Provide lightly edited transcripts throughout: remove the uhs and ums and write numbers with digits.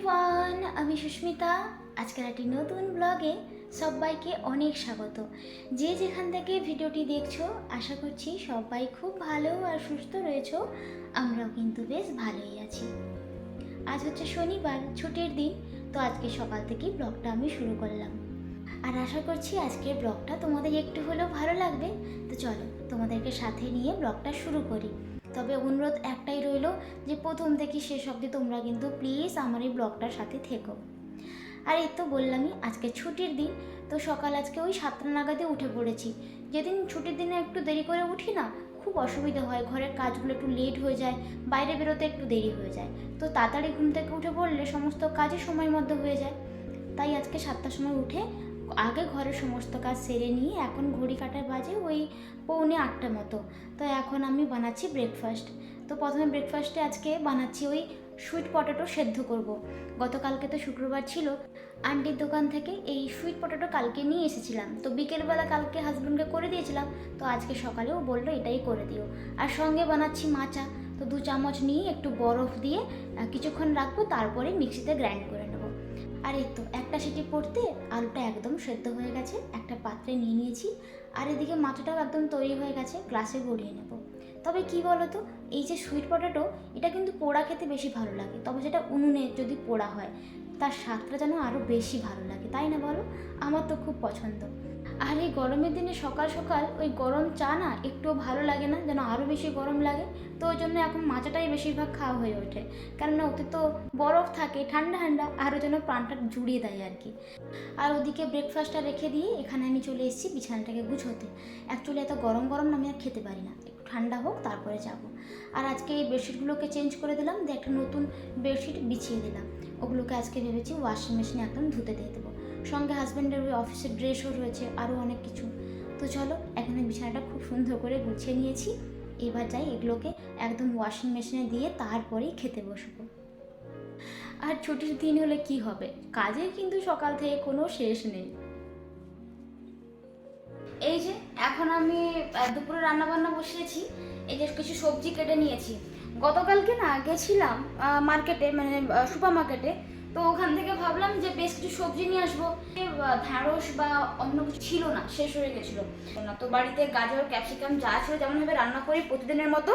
Everyone, আমি সুস্মিতা। আজকের একটি নতুন ব্লগে সবাইকে অনেক স্বাগত। যে যেখান থেকে ভিডিওটি দেখছো, আশা করছি সবাই খুব ভালো আর সুস্থ রয়েছো। আমরাও কিন্তু বেশ ভালোই আছি। আজ হচ্ছে শনিবার, ছুটির দিন। তো আজকে সকাল থেকেই ব্লগটা আমি শুরু করলাম, আর আশা করছি আজকের ব্লগটা তোমাদের একটু হলেও ভালো লাগবে। তো চলো তোমাদেরকে সাথে নিয়ে ব্লগটা শুরু করি। তবে অনুরোধ একটাই রইল যে প্রথম থেকে শেষ অবধি তোমরা কিন্তু প্লিজ আমার এই ব্লগটার সাথে থেকো। আর এই তো বললামই আজকে ছুটির দিন, তো সকাল আজকে ওই 7টা নাগাদে উঠে পড়েছি। যেদিন ছুটির দিনে একটু দেরি করে উঠি না, খুব অসুবিধা হয়, ঘরের কাজগুলো একটু লেট হয়ে যায়, বাইরে বেরোতে একটু দেরি হয়ে যায়। তো তাড়াতাড়ি ঘুম থেকে উঠে পড়লে সমস্ত কাজই সময়ের মধ্যে হয়ে যায়। তাই আজকে 7টার সময় উঠে আগে ঘরের সমস্ত কাজ সেরে নিয়ে এখন ঘড়ি কাটার বাজে ওই 7:45 মতো। তো এখন আমি বানাচ্ছি ব্রেকফাস্ট। তো প্রথমে ব্রেকফাস্টে আজকে বানাচ্ছি ওই সুইট পটেটো সেদ্ধ করব। গতকালকে তো শুক্রবার ছিল, আন্টির দোকান থেকে এই সুইট পটেটো কালকে নিয়ে এসেছিলাম। তো বিকেলবেলা কালকে হাজব্যান্ডকে করে দিয়েছিলাম, তো আজকে সকালেও বললো এটাই করে দিও। আর সঙ্গে বানাচ্ছি মাচা। তো 2 চামচ নিয়ে একটু বরফ দিয়ে কিছুক্ষণ রাখবো, তারপরে মিক্সিতে গ্রাইন্ড করে নেবো। আর এই তো একটা সিটি পড়তে আলুটা একদম সেদ্ধ হয়ে গেছে, একটা পাত্রে নিয়ে নিয়েছি। আর এদিকে মাথাটাও একদম তৈরি হয়ে গেছে, গ্লাসে গড়িয়ে নেব। তবে কি বলো তো, এই যে সুইট পটেটো, এটা কিন্তু পোড়া খেতে বেশি ভালো লাগে। তবে যেটা উনুনে যদি পোড়া হয়, তার স্বাদটা যেন আরও বেশি ভালো লাগে, তাই না বলো? আমার তো খুব পছন্দ। আর এই গরমের দিনে সকাল সকাল ওই গরম চা না একটুও ভালো লাগে না, যেন আরও বেশি গরম লাগে। তো ওই জন্য এখন মাচাটাই বেশিরভাগ খাওয়া হয়ে ওঠে, কেননা ওতে তো বরফ থাকে, ঠান্ডা ঠান্ডা, আরও যেন প্রাণটা জুড়িয়ে দেয় আর কি। আর ওদিকে ব্রেকফাস্টটা রেখে দিয়ে এখানে আমি চলে এসেছি বিছানাটাকে গুছোতে। অ্যাকচুয়ালি এত গরম গরম না আমি আর খেতে পারি না, একটু ঠান্ডা হোক তারপরে যাব। আর আজকে এই বেডশিটগুলোকে চেঞ্জ করে দিলাম, দিয়ে একটা নতুন বেডশিট বিছিয়ে দিলাম। ওগুলোকে আজকে ভেবেছি ওয়াশিং মেশিনে একদম ধুতে দিয়ে দেবো। সঙ্গে হাজব্যান্ডের ওই অফিসের ড্রেসও রয়েছে, আরও অনেক কিছু। তো চলো, এখানে বিছানাটা খুব সুন্দর করে গুছিয়ে নিয়েছি। এবার যাই এগুলোকে একদম ওয়াশিং মেশিনে দিয়ে তারপরেই খেতে বসবো। আর ছুটির দিন হলে কি হবে, কাজের কিন্তু সকাল থেকে কোনো শেষ নেই। এই যে এখন আমি দুপুরে রান্নাবান্না বসিয়েছি। এই যে কিছু সবজি কেটে নিয়েছি। গতকালকে না গেছিলাম মার্কেটে, মানে সুপার মার্কেটে। তো ওখান থেকে ভাবলাম যে বেশ কিছু সবজি নিয়ে আসবো। ঢ্যাঁড়স বা অন্য কিছু ছিল না, শেষ হয়ে গেছিলো না। তো বাড়িতে গাজর ক্যাপসিকাম যা ছিল যেমনভাবে রান্না করি প্রতিদিনের মতো,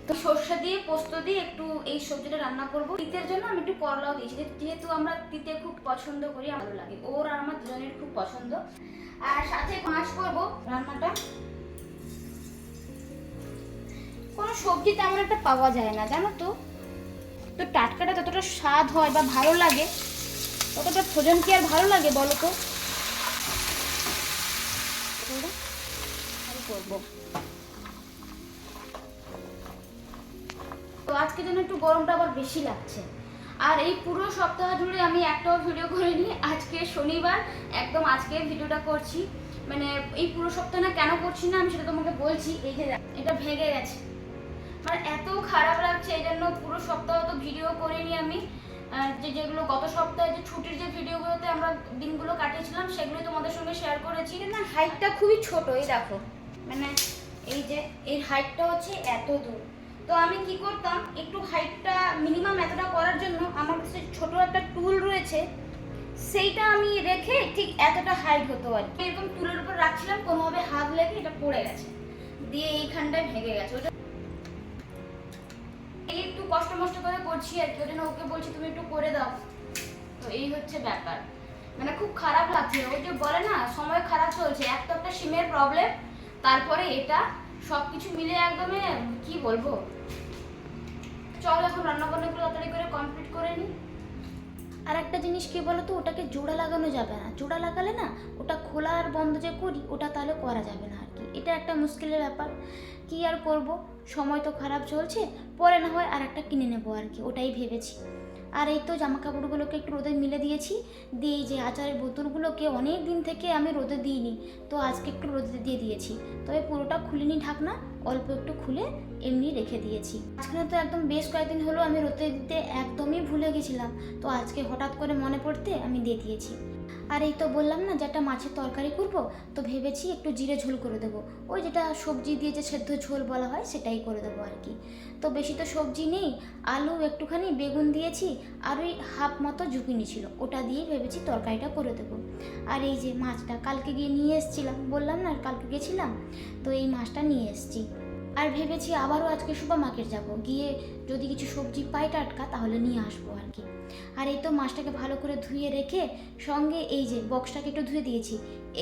তো সর্ষে দিয়ে পোস্ত দিয়ে একটু এই সবজিটা রান্না করবো। তিতের জন্য আমি একটু করলাও দিয়েছি, যেহেতু আমরা তিতে খুব পছন্দ করি, ভালো লাগে, ওর আর আমার দুজনের খুব পছন্দ। আর সাথে মাছ করবো রান্নাটা। কোনো সবজি তেমন একটা পাওয়া যায় না জানো তো। তো টাটকাটা যতটা স্বাদ হয় বা ভালো লাগে, ততটা ফ্রোজেন কি আর ভালো লাগে বলো তো? করবো তো আজকে যেন একটু গরমটা আবার বেশি লাগছে। আর এই পুরো সপ্তাহ জুড়ে আমি একটাও ভিডিও করিনি, আজকে শনিবার একদম আজকে ভিডিওটা করছি। মানে এই পুরো সপ্তাহ না কেন করছি না আমি সেটা তোমাকে বলছি। এই যে এটা ভেঙে গেছে, মানে এত খারাপ লাগছে, এই জন্য পুরো সপ্তাহ তো ভিডিও করিনি আমি। যেগুলো গত সপ্তাহে যে ছুটির যে ভিডিওগুলোতে আমরা দিনগুলো কাটিয়েছিলাম সেগুলো তোমাদের সঙ্গে শেয়ার করেছি। না হাইটটা খুবই ছোট, এই দেখো, মানে এই যে এর হাইটটা হচ্ছে এত দূর। তো আমি কি করতাম, একটু হাইটটা মিনিমাম এতটা করার জন্য আমার কাছে ছোট একটা টুল রয়েছে, সেইটা আমি রেখে ঠিক এতটা হাইট হতো আর কি। এরকম টুলের উপর রাখছিলাম, কোনোভাবে হাত লেগে এটা পড়ে গেছে, দিয়ে এইখানটায় ভেঙে গেছে। একটু কষ্ট মষ্ট করে করছি আর কি, ওই জন্য ওকে বলছি তুমি একটু করে দাও। তো এই হচ্ছে ব্যাপার, মানে খুব খারাপ লাগছে। ওই যে বলে না সময় খারাপ চলছে, একটা সিমের প্রবলেম, তারপরে এটা সবকিছু মিলে একদমই কি বলবো। চল এখন রান্নাবান্নাগুলো তাড়াতাড়ি করে কমপ্লিট করে নিই। আর একটা জিনিস কি বলতো, ওটাকে জোড়া লাগানো যাবে না। জোড়া লাগালে না ওটা খোলা আর বন্ধ যে করি ওটা তাহলে করা যাবে না আর কি। এটা একটা মুশকিলের ব্যাপার, কি আর করব, সময় তো খারাপ চলছে, পরে না হয় আর একটা কিনে নেবো আর কি, ওটাই ভেবেছি। আর এই তো জামা কাপড়গুলোকে একটু রোদে মিলে দিয়েছি, দিয়ে এই যে আচারের বোতলগুলোকে অনেক দিন থেকে আমি রোদে দিইনি, তো আজকে একটু রোদে দিয়ে দিয়েছি। তবে পুরোটা খুলিনি ঢাকনা, অল্প একটু খুলে এমনি রেখে দিয়েছি। আজকে তো একদম বেশ কয়েকদিন হলো আমি রোদে দিতে একদমই ভুলে গেছিলাম, তো আজকে হঠাৎ করে মনে পড়তে আমি দিয়ে দিয়েছি। আর এই তো বললাম না যে একটা মাছের তরকারি করব, তো ভেবেছি একটু জিরে ঝোল করে দেবো, ওই যেটা সবজি দিয়ে যে সেদ্ধ ঝোল বলা হয় সেটাই করে দেবো আর কি। তো বেশি তো সবজি নেই, আলু একটুখানি, বেগুন দিয়েছি, আর ওই হাফ মতো ঝুঁকিনি ছিল, ওটা দিয়েই ভেবেছি তরকারিটা করে দেবো। আর এই যে মাছটা কালকে গিয়ে নিয়ে এসেছিলাম, বললাম না কালকে গেছিলাম, তো এই মাছটা নিয়ে এসেছি। আর ভেবেছি আবারও আজকে সুপার মার্কেট যাব, গিয়ে যদি কিছু সবজি পাই টাটকা তাহলে নিয়ে আসবো আর কি। আর এই তো মাছটাকে ভালো করে ধুয়ে রেখে সঙ্গে এই যে বক্সটাকে একটু ধুয়ে দিয়েছি।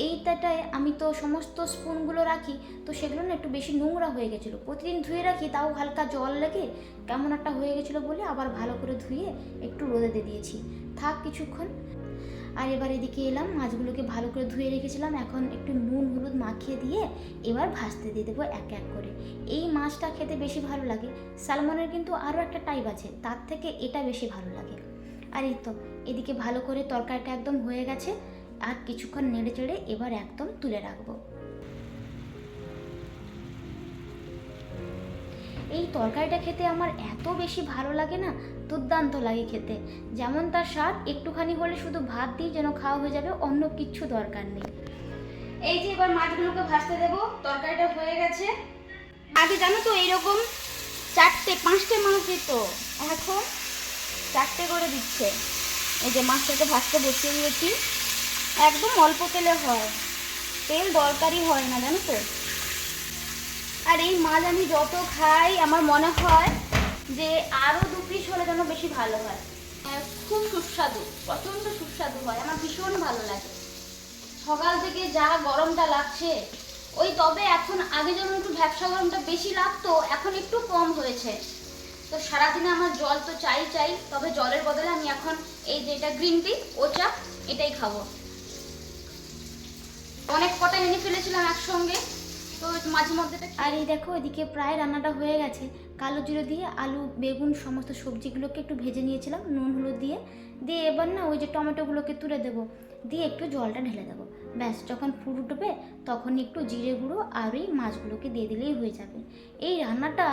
এইটাটায় আমি তো সমস্ত স্পুনগুলো রাখি, তো সেগুলো না একটু বেশি নোংরা হয়ে গেছিলো, প্রতিদিন ধুয়ে রাখি তাও হালকা জল লেগে কেমন একটা হয়ে গেছিলো বলে আবার ভালো করে ধুয়ে একটু রোদে দিয়ে দিয়েছি, থাক কিছুক্ষণ। আর এবার এদিকে এলাম, মাছগুলোকে ভালো করে ধুয়ে রেখেছিলাম, এখন একটু নুন হলুদ মাখিয়ে দিয়ে এবার ভাজতে দিয়ে দেবো এক এক করে। এই মাছটা খেতে বেশি ভালো লাগে, স্যালমনের কিন্তু আরও একটা টাইপ আছে, তার থেকে এটা বেশি ভালো লাগে। আর এই তো এদিকে ভালো করে তরকারিটা একদম হয়ে গেছে, আর কিছুক্ষণ নেড়ে চেড়ে এবার একদম তুলে রাখবো। এই তরকারিটা খেতে আমার এত বেশি ভালো লাগে না, দুর্দান্ত লাগে খেতে, যেমন তার স্বাদ, একটুখানি হলে শুধু ভাত দিয়ে যেন খাওয়া হয়ে যাবে, অন্য কিচ্ছু দরকার নেই। এই যে এবার মাছগুলোকে ভাজতে দেবো, তরকারিটা হয়ে গেছে। আগে জানো তো এইরকম 4-5টে মাছ দিত, এখন 4টে করে দিচ্ছে। এই যে মাছটাকে ভাজতে বসিয়ে দিয়েছি, একদম অল্প তেলে হয়, তেল দরকারই হয় না জানো তো। আর এই মাছ আমি যত খাই আমার মনে হয় যে আরও 2 পিস হলে যেন বেশি ভালো হয়, খুব সুস্বাদু, প্রচণ্ড সুস্বাদু হয়, আমার ভীষণ ভালো লাগে। সকাল থেকে যা গরমটা লাগছে, ওই তবে এখন আগে যেমন একটু ভ্যাপসা গরমটা বেশি লাগতো, এখন একটু কম হয়েছে। তো সারাদিনে আমার জল তো চাই, তবে জলের বদলে আমি এখন এই যে এটা গ্রিন টি, ও চা, এটাই খাবো। অনেক কটা এনে ফেলেছিলাম একসঙ্গে, তো মাঝে মধ্যে। আর এই দেখো এদিকে প্রায় রান্নাটা হয়ে গেছে, কালো জিরে দিয়ে আলু বেগুন সমস্ত সবজিগুলোকে একটু ভেজে নিয়েছিলাম নুন হলুদ দিয়ে, এবার না ওই যে টমেটোগুলোকে তুলে দেবো, দিয়ে একটু জলটা ঢেলে দেবো, ব্যাস যখন ফুটবে তখন একটু জিরে গুঁড়ো আর এই মাছগুলোকে দিয়ে দিলেই হয়ে যাবে। এই রান্নাটা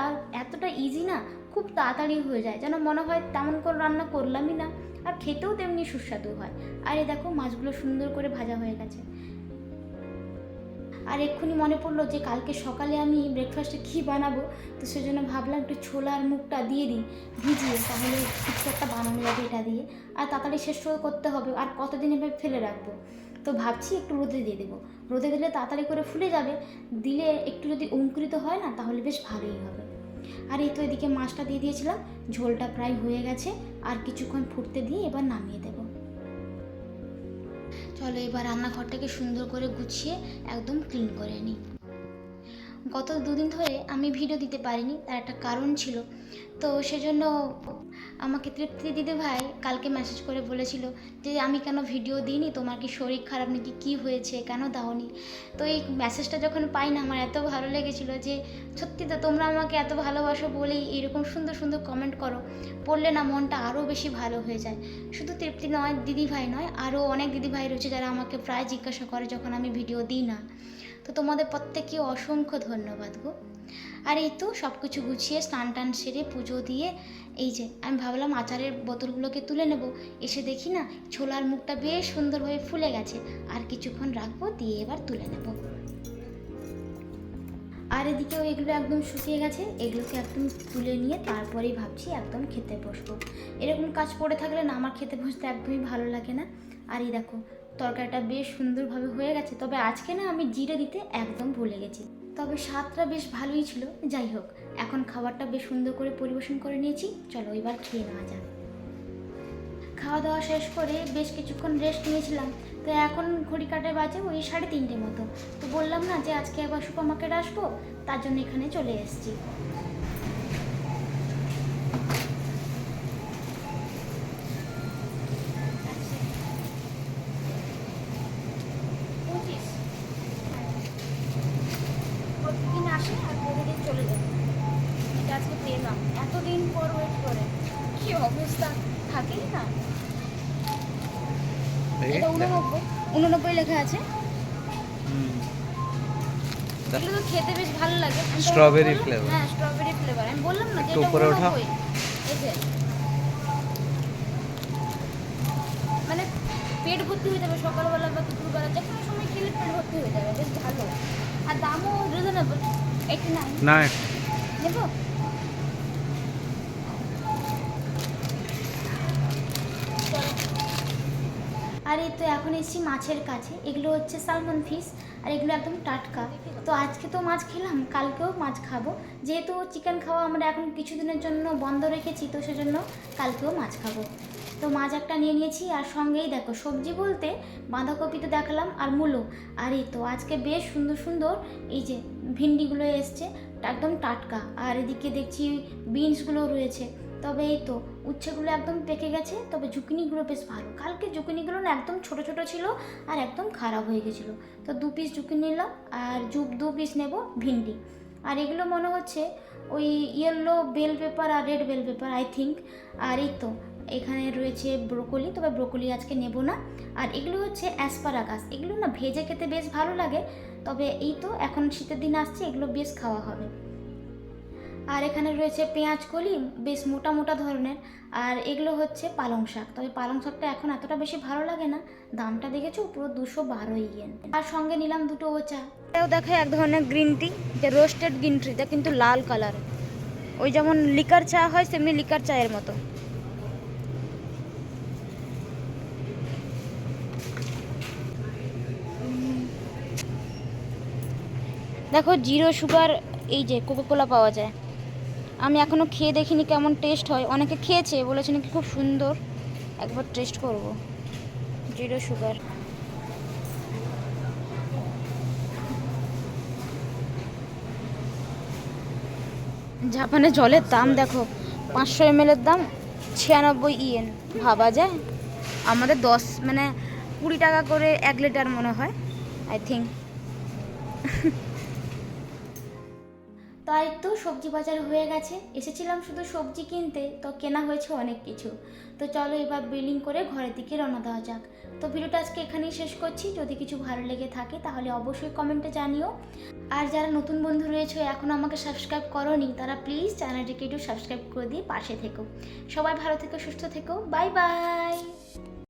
এতটা ইজি না, খুব তাড়াতাড়ি হয়ে যায়, যেন মনে হয় তেমন করে রান্না করলামই না, আর খেতেও তেমনি সুস্বাদু হয়। আর এই দেখো মাছগুলো সুন্দর করে ভাজা হয়ে গেছে। আর এক্ষুনি মনে পড়লো যে কালকে সকালে আমি ব্রেকফাস্টে কী বানাবো, তো সেজন্য ভাবলাম একটু ছোলার মুখটা দিয়ে দিই ভিজিয়ে, তাহলে কিছু একটা বানানো যাবে এটা দিয়ে, আর তাড়াতাড়ি শেষ করতে হবে, আর কতদিন এভাবে ফেলে রাখবো। তো ভাবছি একটু রোদে দিয়ে দেবো, রোদে দিলে তাড়াতাড়ি করে ফুলে যাবে, দিলে একটু যদি অঙ্কুরিত হয় না তাহলে বেশ ভালোই হবে। আর এই তো এদিকে মাছটা দিয়ে দিয়েছিলাম, ঝোলটা প্রায় হয়ে গেছে, আর কিছুক্ষণ ফুটতে দিয়ে এবার নামিয়ে দেবো। চলো এবার রান্নাঘরটাকে সুন্দর করে গুছিয়ে একদম ক্লিন করে নিই। গত 2 দিন ধরে আমি ভিডিও দিতে পারিনি, তার একটা কারণ ছিল, তো সেজন্য আমাকে তৃপ্তি দিদি ভাই কালকে মেসেজ করে বলেছিল যে আমি কেন ভিডিও দিইনি, তোমার কি শরীর খারাপ নাকি, কী হয়েছে, কেন দাওনি। তো এই মেসেজটা যখন পাই না আমার এত ভালো লেগেছিলো যে সত্যি তো তোমরা আমাকে এত ভালোবাসো বলেই এরকম সুন্দর সুন্দর কমেন্ট করো, পড়লে না মনটা আরও বেশি ভালো হয়ে যায়। শুধু তৃপ্তি নয়, দিদিভাই নয়, আরও অনেক দিদিভাই রয়েছে যারা আমাকে প্রায় জিজ্ঞাসা করে যখন আমি ভিডিও দিই না। তো তোমাদের প্রত্যেককে অসংখ্য ধন্যবাদ গো। আর এই তো সব কিছু গুছিয়ে স্নান টান সেরে পুজো দিয়ে এই যে আমি ভাবলাম আচারের বোতলগুলোকে তুলে নেব, এসে দেখি না ছোলার মুখটা বেশ সুন্দরভাবে ফুলে গেছে, আর কিছুক্ষণ রাখবো, দিয়ে এবার তুলে নেব। আর এদিকেও এগুলো একদম শুকিয়ে গেছে, এগুলোকে একদম তুলে নিয়ে তারপরেই ভাবছি একদম খেতে বসবো। এরকম কাজ পড়ে থাকলে না আমার খেতে বসতে একদমই ভালো লাগে না। আর এই দেখো তরকারিটা বেশ সুন্দরভাবে হয়ে গেছে, তবে আজকে না আমি জিরে দিতে একদম ভুলে গেছি, তবে স্বাদটা বেশ ভালোই ছিল। যাই হোক, এখন খাবারটা বেশ সুন্দর করে পরিবেশন করে নিয়েছি, চলো এবার খেয়ে নেওয়া যাক। খাওয়া দাওয়া শেষ করে বেশ কিছুক্ষণ রেস্ট নিয়েছিলাম, তো এখন ঘড়ি কাটায় বাজে ওই 3:30 মতো। তো বললাম না যে আজকে আবার সুপার মার্কেট আসবো, তার জন্য এখানে চলে এসেছি। প্রতিদিন আসে আর প্রতিদিন চলে যাবে, এটা আজকে পেলাম এতদিন পর ওয়েট করে, কি অবস্থা, থাকেই না। এটা 89 লেখা আছে। এগুলো তো খেতে বেশ ভালো লাগে, স্ট্রবেরি ফ্লেভার। হ্যাঁ স্ট্রবেরি ফ্লেভার, আমি বললাম না যে এটা 89। এই যে মানে পেট ভর্তি হয়ে যাবে সকালবেলা বা দুপুরবেলা, যে কোনো সময় খেলে পেট ভর্তি হয়ে যাবে, বেশ ভালো। আর দামও রিজনেবল, 89। না নেবো? আর এই তো এখন এসেছি মাছের কাছে। এগুলো হচ্ছে সালমন ফিশ, আর এগুলো একদম টাটকা। তো আজকে তো মাছ খেলাম, কালকেও মাছ খাবো। যেহেতু চিকেন খাওয়া আমরা এখন কিছুদিনের জন্য বন্ধ রেখেছি, তো সেজন্য কালকেও মাছ খাবো। তো মাছ একটা নিয়ে নিয়েছি, আর সঙ্গেই দেখো সবজি বলতে বাঁধাকপি তো দেখালাম, আর মূলো। আর এই তো আজকে বেশ সুন্দর সুন্দর এই যে ভিন্ডিগুলো এসছে, একদম টাটকা। আর এদিকে দেখছি বিনসগুলো রয়েছে। তবে এই তো উচ্ছেগুলো একদম পেকে গেছে, তবে জুকিনিগুলো বেশ ভালো। কালকে জুকিনিগুলো না একদম ছোট ছোট ছিল আর একদম খারাপ হয়ে গেছিলো। তো 2 পিস জুকিনি নিলাম, আর 2 পিস নেব ভিন্ডি। আর এগুলো মনে হচ্ছে ওই ইয়েলো বেল পেপার আর red bell paper I think. আর এই তো এখানে রয়েছে ব্রোকলি, তবে ব্রোকলি আজকে নেব না। আর এগুলো হচ্ছে অ্যাসপারাগাস, এগুলো না ভেজে খেতে বেশ ভালো লাগে। তবে এই তো এখন শীতের দিন আসছে, এগুলো বেশ খাওয়া হবে। আর এখানে রয়েছে পেঁয়াজ কলি, বেশ মোটা মোটা ধরনের। আর এগুলো হচ্ছে পালং শাক, তবে পালং শাকটা এখন এতটা বেশি ভালো লাগে না। দামটা দেখেছো পুরো 212 ইয়েন। আর সঙ্গে নিলাম 2 চা। এটাও দেখে এক ধরনের গ্রিন টি, যে রোস্টেড গ্রিন টি, এটা কিন্তু লাল কালার। ওই যেমন লিকার চা হয় সেমনি লিকার চায়ের মতো। দেখো জিরো সুগার এই যে কোকোকোলা পাওয়া যায়। আমি এখনও খেয়ে দেখিনি কেমন টেস্ট হয়, অনেকে খেয়েছে বলেছে নাকি খুব সুন্দর, একবার টেস্ট করব। Zero sugar. জাপানে জলের দাম দেখো, 500 ml এর দাম 96 ইয়েন। ভাবা যায়? আমাদের 20 টাকা করে 1 লিটার মনে হয় আই থিঙ্ক। তাই তো সবজি বাজার হয়ে গেছে, এসেছিলাম শুধু সবজি কিনতে, তো কেনা হয়েছে অনেক কিছু। তো চলো এবার বিলিং করে ঘরের দিকে রওনা দেওয়া যাক। তো ভিডিওটা আজকে এখানেই শেষ করছি। যদি কিছু ভালো লেগে থাকে তাহলে অবশ্যই কমেন্টে জানিও। আর যারা নতুন বন্ধু রয়েছে এখন আমাকে সাবস্ক্রাইব করোনি, তারা প্লিজ চ্যানেলটিকে একটু সাবস্ক্রাইব করে দিয়ে পাশে থেকো। সবাই ভালো থেকো, সুস্থ থেকো, বাই বাই।